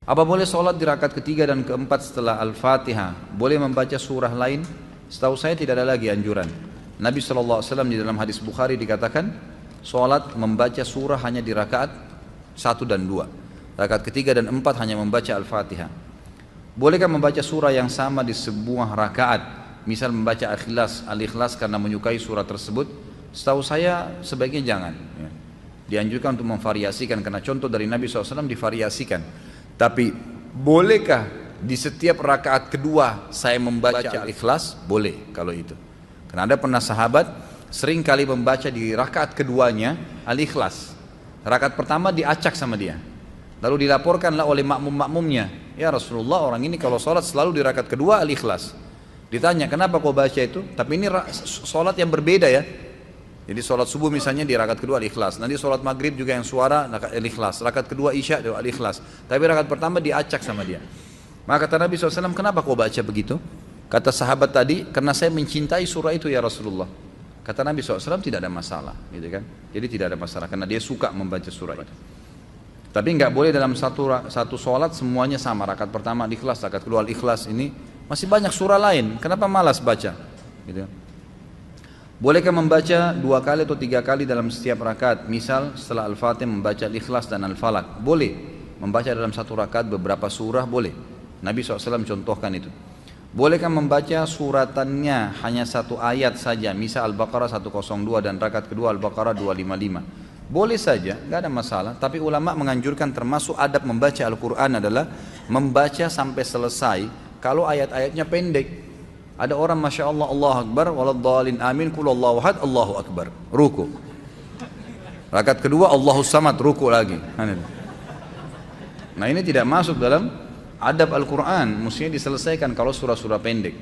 Apa boleh sholat di rakaat ketiga dan keempat setelah Al-Fatihah? Boleh membaca surah lain? Setahu saya tidak ada lagi anjuran. Nabi SAW di dalam hadis Bukhari dikatakan, sholat membaca surah hanya di rakaat 1 dan 2. Rakaat ketiga dan 4 hanya membaca Al-Fatihah. Bolehkah membaca surah yang sama di sebuah rakaat? Misal membaca Al-Ikhlas karena menyukai surah tersebut? Setahu saya sebaiknya jangan. Dianjurkan untuk memvariasikan, karena contoh dari Nabi SAW divariasikan. Tapi bolehkah di setiap rakaat kedua saya membaca Al-Ikhlas? Boleh kalau itu. Karena ada pernah sahabat sering kali membaca di rakaat keduanya Al-Ikhlas. Rakaat pertama diacak sama dia. Lalu dilaporkanlah oleh makmum-makmumnya, ya Rasulullah, orang ini kalau sholat selalu di rakaat kedua Al-Ikhlas. Ditanya, kenapa kau baca itu? Tapi ini sholat yang berbeda ya. Jadi sholat subuh misalnya di rakaat kedua Al-Ikhlas, nanti sholat maghrib juga yang suara Al-Ikhlas, rakaat kedua Isya Al-Ikhlas, tapi rakaat pertama diacak sama dia. Maka kata Nabi SAW, kenapa kau baca begitu? Kata sahabat tadi, karena saya mencintai surah itu ya Rasulullah. Kata Nabi SAW, tidak ada masalah, gitu kan? Jadi tidak ada masalah, karena dia suka membaca surah itu. Tapi nggak boleh dalam satu sholat semuanya sama, rakaat pertama Al-Ikhlas, rakaat kedua Al-Ikhlas. Ini masih banyak surah lain, kenapa malas baca? Gitu. Bolehkah membaca 2 kali atau 3 kali dalam setiap rakaat? Misal setelah Al-Fatihah membaca Al-Ikhlas dan Al-Falaq. Boleh. Membaca dalam satu rakaat beberapa surah boleh. Nabi SAW contohkan itu. Bolehkah membaca suratannya hanya 1 ayat saja? Misal Al-Baqarah 102 dan rakaat kedua Al-Baqarah 255. Boleh saja, nggak ada masalah. Tapi ulama menganjurkan termasuk adab membaca Al-Quran adalah membaca sampai selesai kalau ayat-ayatnya pendek. Ada orang Masya Allah, Allahu Akbar, waladhdallin amin, kul Allahu ahad, Allahu Akbar, ruku. Rakaat kedua Allahu Samad, ruku lagi. Nah ini tidak masuk dalam adab Al-Quran, mestinya diselesaikan kalau surah-surah pendek.